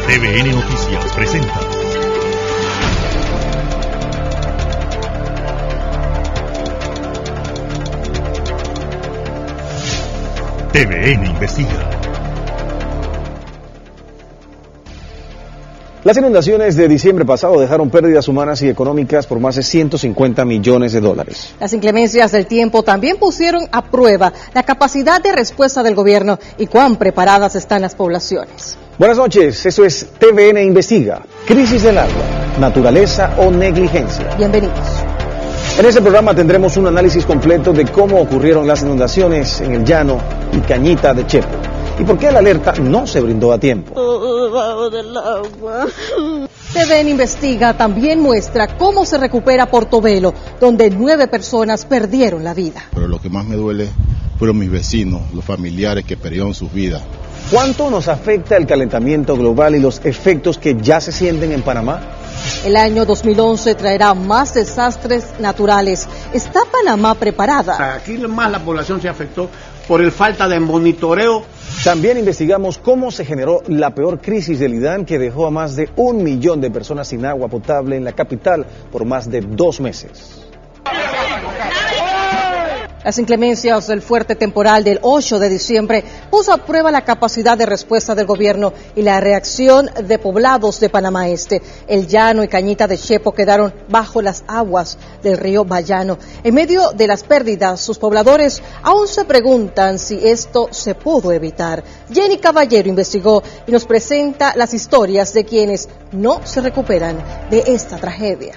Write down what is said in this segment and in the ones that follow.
TVN Noticias presenta TVN Investiga. Las inundaciones de diciembre pasado dejaron pérdidas humanas y económicas por más de 150 millones de dólares. Las inclemencias del tiempo también pusieron a prueba la capacidad de respuesta del gobierno y cuán preparadas están las poblaciones. Buenas noches, eso es TVN Investiga. Crisis del agua, naturaleza o negligencia. Bienvenidos. En este programa tendremos un análisis completo de cómo ocurrieron las inundaciones en el Llano y Cañita de Chepo y por qué la alerta no se brindó a tiempo. Todo debajo del agua. TVN Investiga también muestra cómo se recupera Portobelo, donde 9 personas perdieron la vida. Pero lo que más me duele fueron mis vecinos, los familiares que perdieron sus vidas. ¿Cuánto nos afecta el calentamiento global y los efectos que ya se sienten en Panamá? El año 2011 traerá más desastres naturales. ¿Está Panamá preparada? Aquí más la población se afectó por el falta de monitoreo. También investigamos cómo se generó la peor crisis del Idán, que dejó a más de 1 millón de personas sin agua potable en la capital por más de 2 meses. Las inclemencias del fuerte temporal del 8 de diciembre puso a prueba la capacidad de respuesta del gobierno y la reacción de poblados de Panamá Este. El Llano y Cañita de Chepo quedaron bajo las aguas del río Bayano. En medio de las pérdidas, sus pobladores aún se preguntan si esto se pudo evitar. Jenny Caballero investigó y nos presenta las historias de quienes no se recuperan de esta tragedia.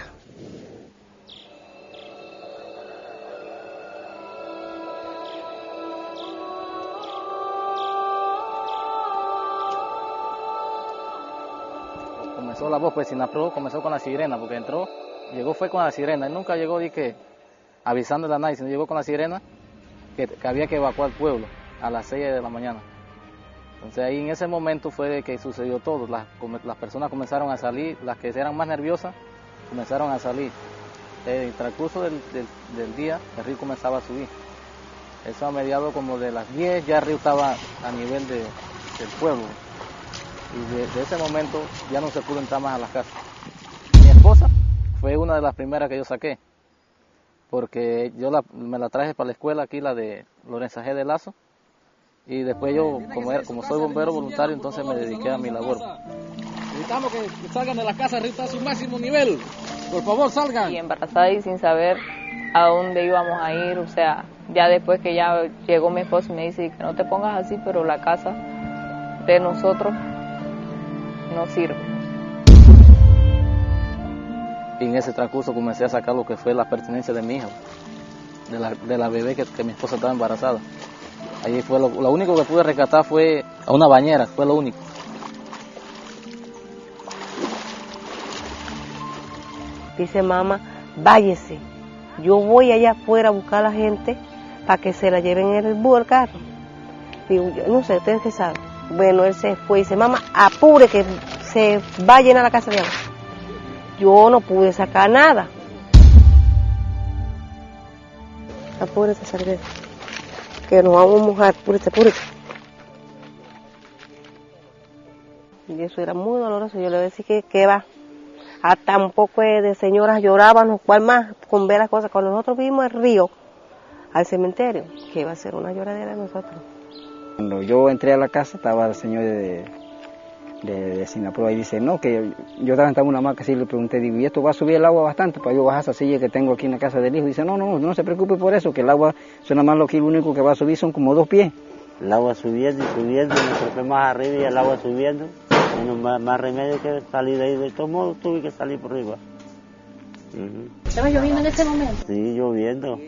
Comenzó la voz, pues Sinapro comenzó con la sirena, porque fue con la sirena, él nunca llegó avisándole a nadie, sino llegó con la sirena que había que evacuar el pueblo a las 6 de la mañana. Entonces ahí en ese momento fue que sucedió todo, las personas comenzaron a salir, las que eran más nerviosas comenzaron a salir. En el transcurso del día el río comenzaba a subir, eso a mediados como de las 10 ya el río estaba a nivel del pueblo. Y de ese momento ya no se pudo entrar más a las casas. Mi esposa fue una de las primeras que yo saqué, porque me la traje para la escuela aquí, la de Lorenza G. de Lazo, y después yo, como soy bombero voluntario, entonces me dediqué a mi labor. Necesitamos que salgan de la casa, el río está a su máximo nivel, por favor salgan. Y embarazada y sin saber a dónde íbamos a ir, o sea, ya después que ya llegó mi esposo y me dice que no te pongas así, pero la casa de nosotros no sirve. Y en ese transcurso comencé a sacar lo que fue la pertenencia de mi hija, de la bebé que mi esposa estaba embarazada. Ahí fue lo único que pude rescatar fue a una bañera, fue lo único. Dice mamá, váyese, yo voy allá afuera a buscar a la gente para que se la lleven en el carro. Digo, yo no sé, ustedes qué saben. Bueno, él se fue y dice, mamá, apure que se va a llenar la casa de agua. Yo no pude sacar nada. Apúrate, Sargueta, que nos vamos a mojar, apúrate. Y eso era muy doloroso, yo le decía que va. Hasta un poco de señoras lloraban, cuál más, con ver las cosas. Cuando nosotros vimos el río al cementerio, que iba a ser una lloradera de nosotros. Cuando yo entré a la casa estaba el señor de Sinapro y dice, no, que yo estaba en una hamaca así, le pregunté, digo, ¿y esto va a subir el agua bastante para yo bajar esa silla que tengo aquí en la casa del hijo? Dice, no se preocupe por eso, que el agua suena más, lo único que va a subir son como 2 pies. El agua subiendo y subiendo, me fue más arriba y el agua subiendo, y más remedio que salir de ahí, de todos modos tuve que salir por arriba. ¿Estaba lloviendo en ese momento? Sí, lloviendo.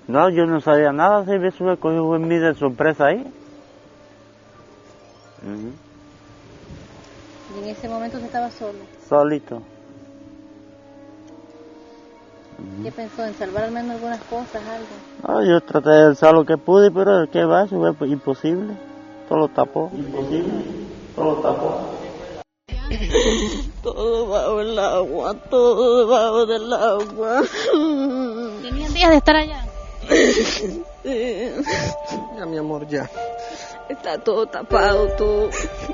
No, yo no sabía nada, se me sube, cogió en mí de sorpresa ahí. ¿Y en ese momento se estaba solo? Solito. ¿Qué pensó? ¿En salvar al menos algunas cosas, algo? No, yo traté de alzar lo que pude, pero ¿qué va? Eso fue imposible. Todo lo tapó. Imposible. Todo lo tapó. Todo bajo el agua, todo debajo del agua. ¿Tenían días de estar allá? Sí. Ya, mi amor, ya. Está todo tapado, todo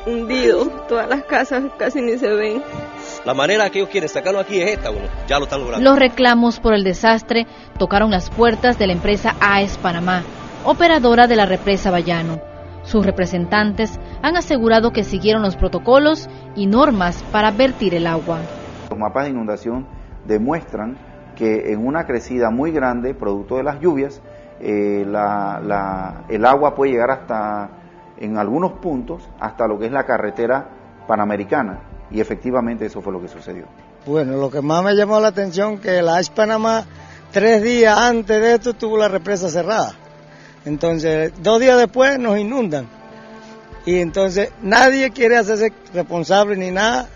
hundido, todas las casas casi ni se ven. La manera que ellos quieren sacarlo aquí es esta, bueno, ya lo están logrando. Los reclamos por el desastre tocaron las puertas de la empresa AES Panamá, operadora de la represa Bayano. Sus representantes han asegurado que siguieron los protocolos y normas para vertir el agua. Los mapas de inundación demuestran que en una crecida muy grande, producto de las lluvias, el agua puede llegar hasta, en algunos puntos, hasta lo que es la carretera panamericana, y efectivamente eso fue lo que sucedió. Bueno, lo que más me llamó la atención que la AES Panamá 3 días antes de esto tuvo la represa cerrada. Entonces 2 días después nos inundan y entonces nadie quiere hacerse responsable ni nada.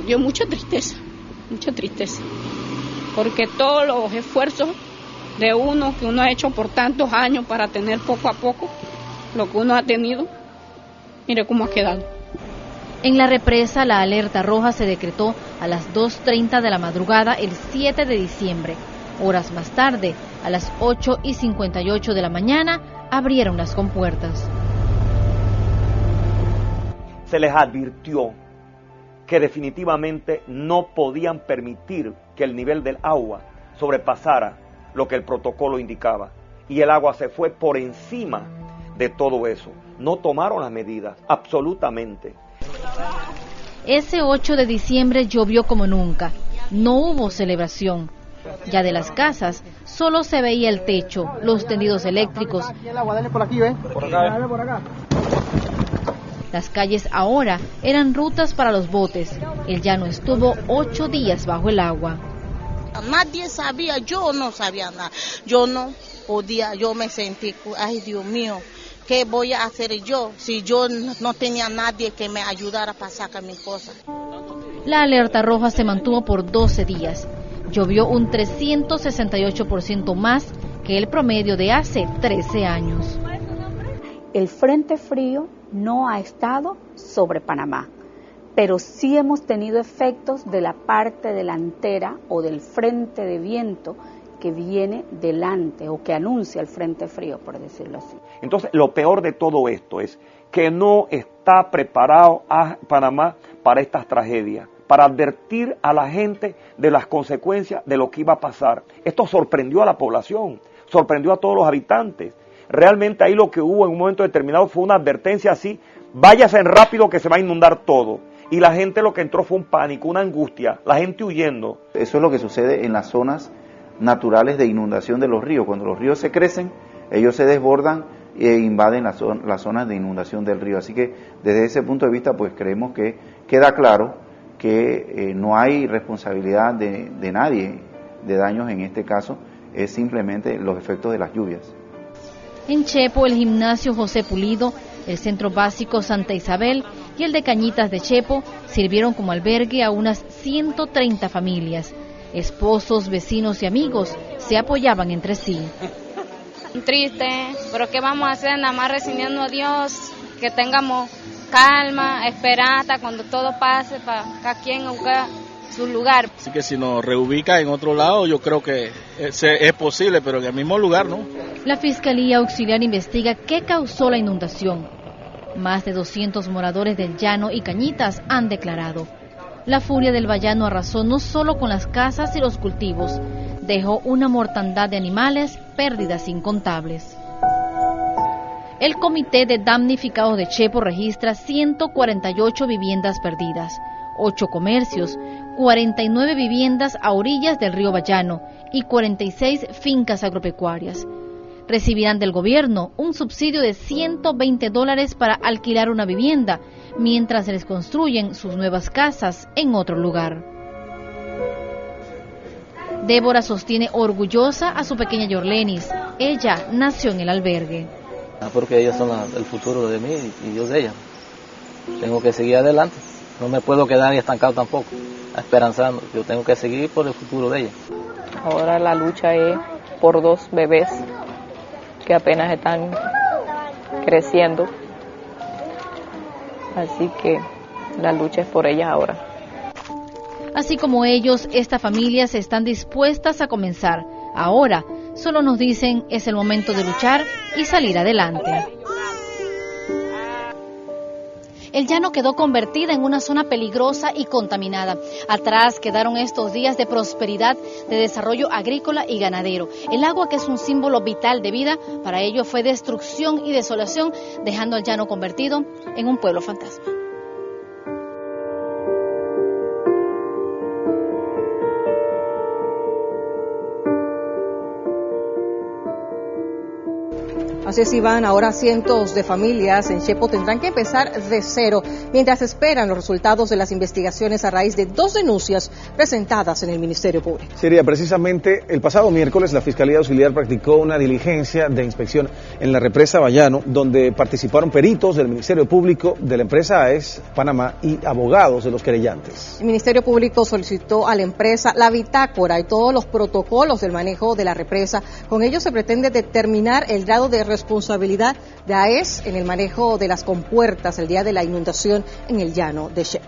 Dio mucha tristeza, porque todos los esfuerzos de uno que uno ha hecho por tantos años para tener poco a poco lo que uno ha tenido, mire cómo ha quedado. En la represa la alerta roja se decretó a las 2:30 de la madrugada el 7 de diciembre. Horas más tarde, a las 8:58 de la mañana, abrieron las compuertas. Se les advirtió que definitivamente no podían permitir que el nivel del agua sobrepasara lo que el protocolo indicaba. Y el agua se fue por encima de todo eso. No tomaron las medidas, absolutamente. Ese 8 de diciembre llovió como nunca. No hubo celebración. Ya de las casas solo se veía el techo, los tendidos eléctricos. Las calles ahora eran rutas para los botes. El llano estuvo 8 días bajo el agua. Nadie sabía, yo no sabía nada. Yo no podía, yo me sentí, ay Dios mío, ¿qué voy a hacer yo si yo no tenía nadie que me ayudara para sacar mi cosa? La alerta roja se mantuvo por 12 días. Llovió un 368% más que el promedio de hace 13 años. El frente frío no ha estado sobre Panamá, pero sí hemos tenido efectos de la parte delantera o del frente de viento que viene delante o que anuncia el frente frío, por decirlo así. Entonces, lo peor de todo esto es que no está preparado a Panamá para estas tragedias, para advertir a la gente de las consecuencias de lo que iba a pasar. Esto sorprendió a la población, sorprendió a todos los habitantes. Realmente ahí lo que hubo en un momento determinado fue una advertencia así, váyase rápido que se va a inundar todo. Y la gente lo que entró fue un pánico, una angustia, la gente huyendo. Eso es lo que sucede en las zonas naturales de inundación de los ríos. Cuando los ríos se crecen, ellos se desbordan e invaden las zonas de inundación del río. Así que desde ese punto de vista pues creemos que queda claro que no hay responsabilidad de nadie de daños en este caso, es simplemente los efectos de las lluvias. En Chepo, el gimnasio José Pulido, el centro básico Santa Isabel y el de Cañitas de Chepo sirvieron como albergue a unas 130 familias. Esposos, vecinos y amigos se apoyaban entre sí. Triste, pero ¿qué vamos a hacer? Nada más resignando a Dios, que tengamos calma, esperanza cuando todo pase para cada quien buscar su lugar. Así que si nos reubica en otro lado, yo creo que es posible, pero en el mismo lugar no. La Fiscalía Auxiliar investiga qué causó la inundación. Más de 200 moradores del Llano y Cañitas han declarado. La furia del Bayano arrasó no solo con las casas y los cultivos, dejó una mortandad de animales, pérdidas incontables. El Comité de Damnificados de Chepo registra 148 viviendas perdidas, 8 comercios, 49 viviendas a orillas del río Bayano y 46 fincas agropecuarias. Recibirán del gobierno un subsidio de $120 para alquilar una vivienda, mientras les construyen sus nuevas casas en otro lugar. Débora sostiene orgullosa a su pequeña Yorlenis. Ella nació en el albergue. Porque ellos son el futuro de mí y yo de ella. Tengo que seguir adelante. No me puedo quedar estancado tampoco, esperanzando. Yo tengo que seguir por el futuro de ella. Ahora la lucha es por 2 bebés que apenas están creciendo. Así que la lucha es por ellas ahora. Así como ellos, estas familias están dispuestas a comenzar. Ahora, solo nos dicen es el momento de luchar y salir adelante. el llano quedó convertida en una zona peligrosa y contaminada. Atrás quedaron estos días de prosperidad, de desarrollo agrícola y ganadero. El agua, que es un símbolo vital de vida, para ello fue destrucción y desolación, dejando al llano convertido en un pueblo fantasma. Así es, Iván, ahora cientos de familias en Chepo tendrán que empezar de cero mientras esperan los resultados de las investigaciones a raíz de 2 denuncias presentadas en el Ministerio Público. Sería precisamente el pasado miércoles la Fiscalía Auxiliar practicó una diligencia de inspección en la represa Bayano, donde participaron peritos del Ministerio Público, de la empresa AES Panamá y abogados de los querellantes. El Ministerio Público solicitó a la empresa la bitácora y todos los protocolos del manejo de la represa. Con ello se pretende determinar el grado de responsabilidad de AES en el manejo de las compuertas el día de la inundación en el llano de Chepo.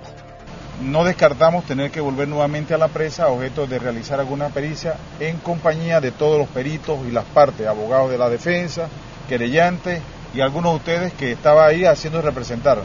No descartamos tener que volver nuevamente a la presa a objeto de realizar alguna pericia en compañía de todos los peritos y las partes, abogados de la defensa, querellantes y algunos de ustedes que estaban ahí haciendo representar.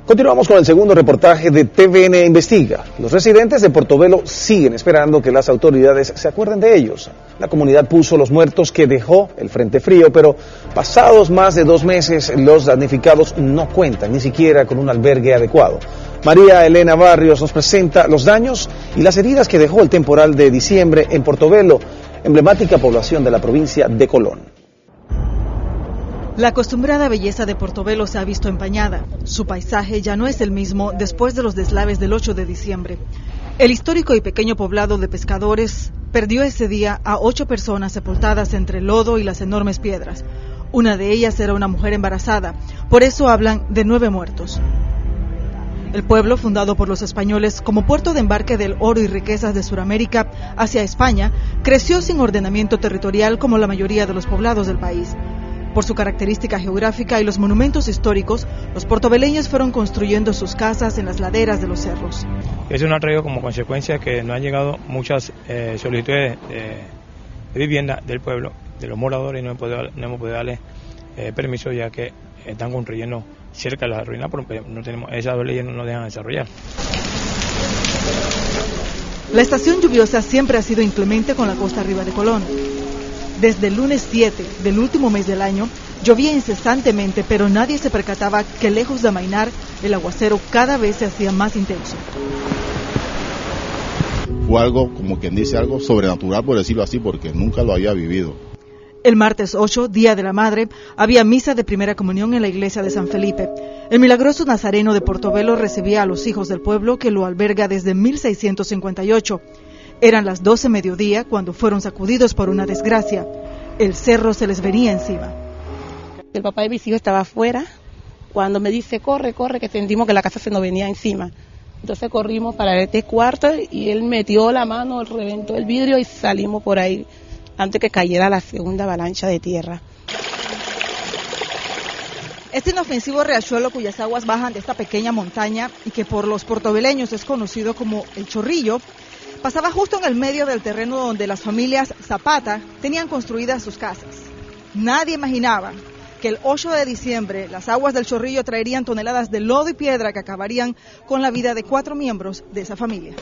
Continuamos con el segundo reportaje de TVN Investiga. Los residentes de Portobelo siguen esperando que las autoridades se acuerden de ellos. La comunidad puso los muertos que dejó el frente frío, pero pasados más de 2 meses, los damnificados no cuentan ni siquiera con un albergue adecuado. María Elena Barrios nos presenta los daños y las heridas que dejó el temporal de diciembre en Portobelo, emblemática población de la provincia de Colón. La acostumbrada belleza de Portobelo se ha visto empañada. Su paisaje ya no es el mismo después de los deslaves del 8 de diciembre. El histórico y pequeño poblado de pescadores perdió ese día a 8 personas sepultadas entre el lodo y las enormes piedras. Una de ellas era una mujer embarazada, por eso hablan de 9 muertos. El pueblo, fundado por los españoles como puerto de embarque del oro y riquezas de Sudamérica hacia España, creció sin ordenamiento territorial como la mayoría de los poblados del país. Por su característica geográfica y los monumentos históricos, los portobeleños fueron construyendo sus casas en las laderas de los cerros. Eso nos ha traído como consecuencia que no han llegado muchas solicitudes de vivienda del pueblo, de los moradores, y no hemos podido darle permiso, ya que están construyendo cerca de la ruina, porque no tenemos, esas leyes no nos dejan desarrollar. La estación lluviosa siempre ha sido inclemente con la costa arriba de Colón. Desde el lunes 7 del último mes del año, llovía incesantemente, pero nadie se percataba que lejos de amainar, el aguacero cada vez se hacía más intenso. Fue algo, como quien dice, algo sobrenatural, por decirlo así, porque nunca lo había vivido. El martes 8, Día de la Madre, había misa de primera comunión en la iglesia de San Felipe. El milagroso nazareno de Portobelo recibía a los hijos del pueblo, que lo alberga desde 1658. Eran las 12 mediodía cuando fueron sacudidos por una desgracia. El cerro se les venía encima. El papá de mis hijos estaba afuera. Cuando me dice, corre, corre, que sentimos que la casa se nos venía encima. Entonces corrimos para este cuarto y él metió la mano, reventó el vidrio y salimos por ahí antes que cayera la segunda avalancha de tierra. Este inofensivo riachuelo, cuyas aguas bajan de esta pequeña montaña y que por los portobeleños es conocido como el Chorrillo, pasaba justo en el medio del terreno donde las familias Zapata tenían construidas sus casas. Nadie imaginaba que el 8 de diciembre las aguas del Chorrillo traerían toneladas de lodo y piedra que acabarían con la vida de 4 miembros de esa familia.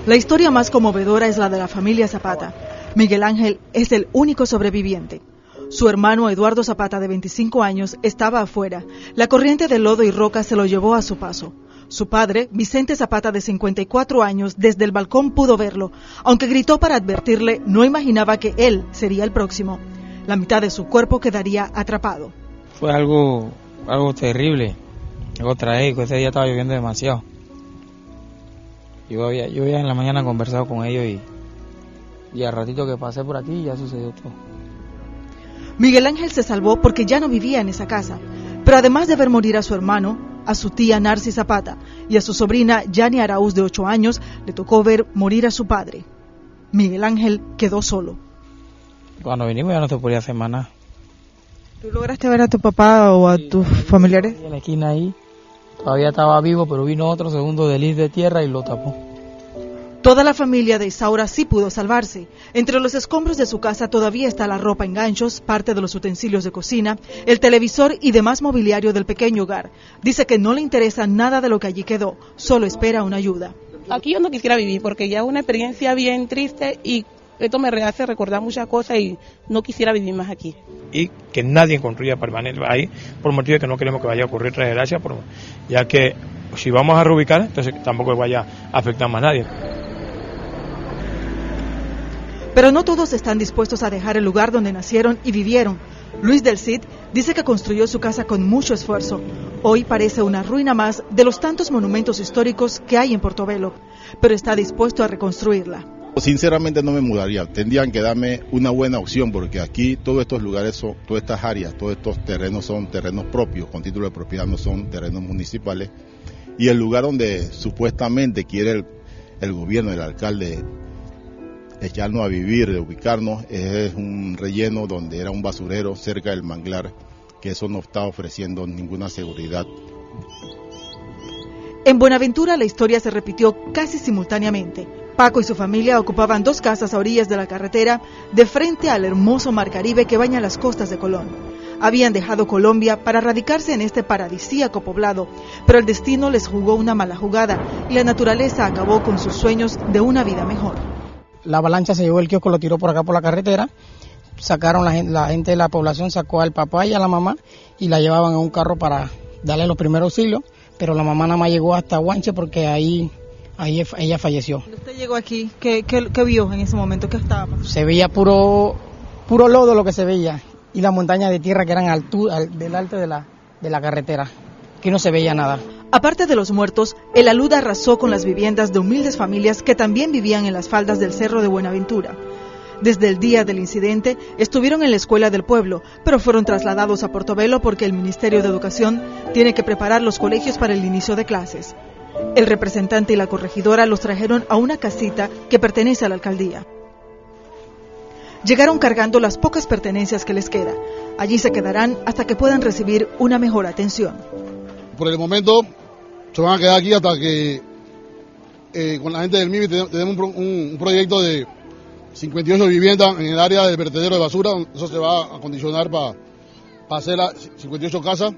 La historia más conmovedora es la de la familia Zapata. Miguel Ángel es el único sobreviviente. Su hermano Eduardo Zapata, de 25 años, estaba afuera. La corriente de lodo y roca se lo llevó a su paso. Su padre, Vicente Zapata, de 54 años, desde el balcón pudo verlo. Aunque gritó para advertirle, no imaginaba que él sería el próximo. La mitad de su cuerpo quedaría atrapado. Fue algo terrible, algo trágico. Ese día estaba lloviendo demasiado. Yo había en la mañana conversado con ellos y al ratito que pasé por aquí ya sucedió todo. Miguel Ángel se salvó porque ya no vivía en esa casa. Pero además de ver morir a su hermano, a su tía Narci Zapata y a su sobrina Yani Arauz, de 8 años, le tocó ver morir a su padre. Miguel Ángel quedó solo. Cuando vinimos ya no se podía hacer más nada. ¿Tú lograste ver a tu papá o a tus familiares? En la esquina ahí, todavía estaba vivo, pero vino otro segundo desliz de tierra y lo tapó. Toda la familia de Isaura sí pudo salvarse. Entre los escombros de su casa todavía está la ropa en ganchos, parte de los utensilios de cocina, el televisor y demás mobiliario del pequeño hogar. Dice que no le interesa nada de lo que allí quedó, solo espera una ayuda. Aquí yo no quisiera vivir porque ya es una experiencia bien triste y esto me hace recordar muchas cosas y no quisiera vivir más aquí. Y que nadie construya permanente ahí por motivo de que no queremos que vaya a ocurrir desgracia, ya que si vamos a reubicar, entonces tampoco vaya a afectar más a nadie. Pero no todos están dispuestos a dejar el lugar donde nacieron y vivieron. Luis del Cid dice que construyó su casa con mucho esfuerzo. Hoy parece una ruina más de los tantos monumentos históricos que hay en Portobelo, pero está dispuesto a reconstruirla. Sinceramente no me mudaría, tendrían que darme una buena opción porque aquí todos estos lugares, todas estas áreas, todos estos terrenos son terrenos propios, con título de propiedad, no son terrenos municipales. Y el lugar donde supuestamente quiere el gobierno, el alcalde, echarnos a vivir, de ubicarnos, es un relleno donde era un basurero cerca del manglar, que eso no está ofreciendo ninguna seguridad. En Buenaventura la historia se repitió casi simultáneamente. Paco y su familia ocupaban 2 casas a orillas de la carretera, de frente al hermoso mar Caribe que baña las costas de Colón. Habían dejado Colombia para radicarse en este paradisíaco poblado, pero el destino les jugó una mala jugada y la naturaleza acabó con sus sueños de una vida mejor. La avalancha se llevó el kiosco, lo tiró por acá por la carretera, sacaron la gente de la población, sacó al papá y a la mamá y la llevaban en un carro para darle los primeros auxilios, pero la mamá nada más llegó hasta Guanche porque ahí ella falleció. Cuando usted llegó aquí, ¿qué vio en ese momento? ¿Qué estaba pasando? Se veía puro lodo lo que se veía y las montañas de tierra que eran del alto de la carretera, que no se veía nada. Aparte de los muertos, el alud arrasó con las viviendas de humildes familias que también vivían en las faldas del Cerro de Buenaventura. Desde el día del incidente estuvieron en la escuela del pueblo, pero fueron trasladados a Portobelo porque el Ministerio de Educación tiene que preparar los colegios para el inicio de clases. El representante y la corregidora los trajeron a una casita que pertenece a la alcaldía. Llegaron cargando las pocas pertenencias que les queda. Allí se quedarán hasta que puedan recibir una mejor atención. Por el momento se van a quedar aquí hasta que con la gente del MIBI tenemos un proyecto de 58 viviendas en el área del vertedero de basura. Eso se va a acondicionar para hacer las 58 casas.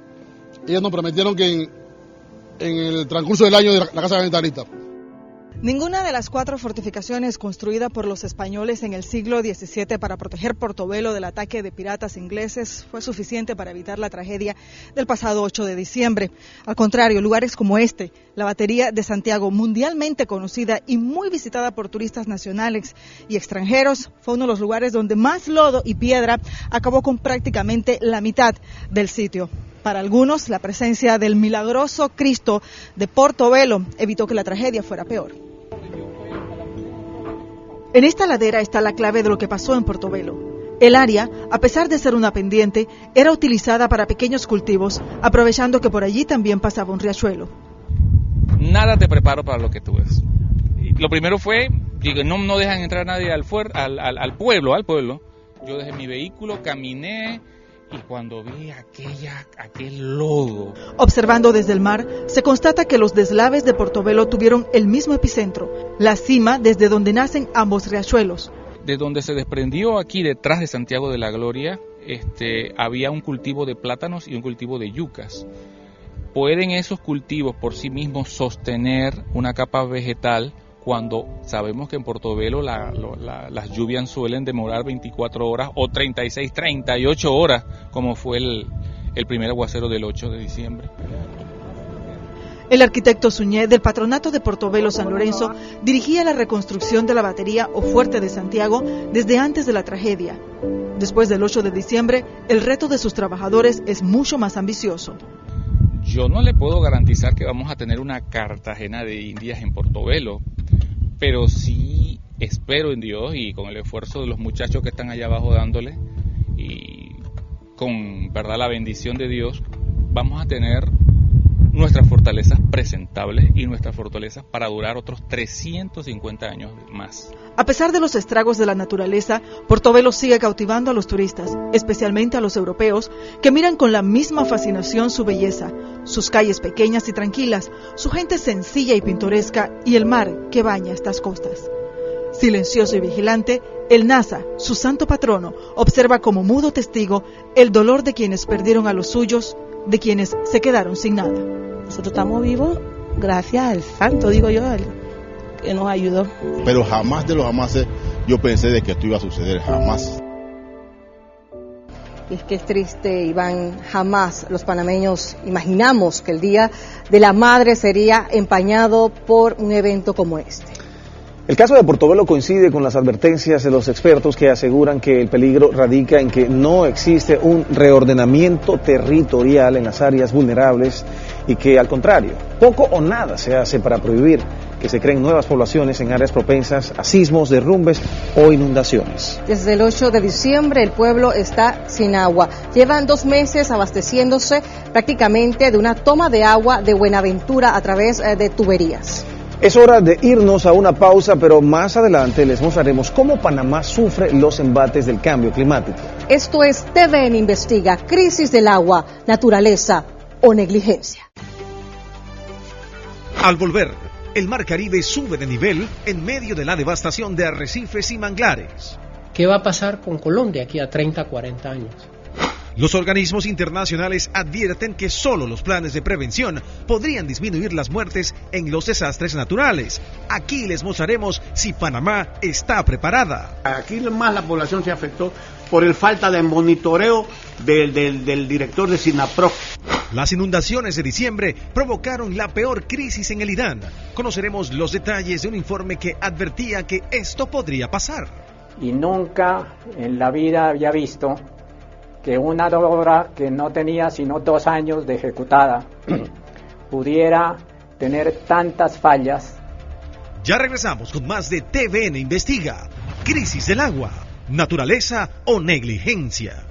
Ellos nos prometieron que en el transcurso del año de la casa va a estar lista. Ninguna de las 4 fortificaciones construidas por los españoles en el siglo XVII para proteger Portobelo del ataque de piratas ingleses fue suficiente para evitar la tragedia del pasado 8 de diciembre. Al contrario, lugares como este, la Batería de Santiago, mundialmente conocida y muy visitada por turistas nacionales y extranjeros, fue uno de los lugares donde más lodo y piedra acabó con prácticamente la mitad del sitio. Para algunos, la presencia del milagroso Cristo de Portobelo evitó que la tragedia fuera peor. En esta ladera está la clave de lo que pasó en Portobelo. El área, a pesar de ser una pendiente, era utilizada para pequeños cultivos, aprovechando que por allí también pasaba un riachuelo. Nada te preparo para lo que tú ves. Lo primero fue, digo, no dejan entrar a nadie al pueblo. Yo dejé mi vehículo, caminé y cuando vi aquel lodo. Observando desde el mar, se constata que los deslaves de Portobelo tuvieron el mismo epicentro, la cima desde donde nacen ambos riachuelos. De donde se desprendió aquí detrás de Santiago de la Gloria, había un cultivo de plátanos y un cultivo de yucas. ¿Pueden esos cultivos por sí mismos sostener una capa vegetal cuando sabemos que en Portobelo las lluvias suelen demorar 24 horas o 36, 38 horas, como fue el primer aguacero del 8 de diciembre? El arquitecto Suñé, del Patronato de Portobelo San Lorenzo, dirigía la reconstrucción de la batería o fuerte de Santiago desde antes de la tragedia. Después del 8 de diciembre, el reto de sus trabajadores es mucho más ambicioso. Yo no le puedo garantizar que vamos a tener una Cartagena de Indias en Portobelo, pero sí espero en Dios y con el esfuerzo de los muchachos que están allá abajo dándole y con verdad la bendición de Dios, vamos a tener nuestras fortalezas presentables y nuestras fortalezas para durar otros 350 años más. A pesar de los estragos de la naturaleza, Portobelo sigue cautivando a los turistas, especialmente a los europeos, que miran con la misma fascinación su belleza, sus calles pequeñas y tranquilas, su gente sencilla y pintoresca y el mar que baña estas costas. Silencioso y vigilante, el NASA, su santo patrono, observa como mudo testigo el dolor de quienes perdieron a los suyos, de quienes se quedaron sin nada. Nosotros estamos vivos gracias al santo, digo yo, que nos ayudó. Pero jamás de los jamases yo pensé de que esto iba a suceder, jamás. Y es que es triste, Iván, jamás los panameños imaginamos que el Día de la Madre sería empañado por un evento como este. El caso de Portobelo coincide con las advertencias de los expertos que aseguran que el peligro radica en que no existe un reordenamiento territorial en las áreas vulnerables y que, al contrario, poco o nada se hace para prohibir que se creen nuevas poblaciones en áreas propensas a sismos, derrumbes o inundaciones. Desde el 8 de diciembre el pueblo está sin agua. Llevan 2 meses abasteciéndose prácticamente de una toma de agua de Buenaventura a través de tuberías. Es hora de irnos a una pausa, pero más adelante les mostraremos cómo Panamá sufre los embates del cambio climático. Esto es TVN Investiga, crisis del agua, naturaleza o negligencia. Al volver, el Mar Caribe sube de nivel en medio de la devastación de arrecifes y manglares. ¿Qué va a pasar con Colombia aquí a 30, 40 años? Los organismos internacionales advierten que solo los planes de prevención podrían disminuir las muertes en los desastres naturales. Aquí les mostraremos si Panamá está preparada. Aquí más la población se afectó por el falta de monitoreo del director de SINAPROC. Las inundaciones de diciembre provocaron la peor crisis en el Idán. Conoceremos los detalles de un informe que advertía que esto podría pasar. Y nunca en la vida había visto que una obra que no tenía sino 2 años de ejecutada pudiera tener tantas fallas. Ya regresamos con más de TVN Investiga. Crisis del agua, naturaleza o negligencia.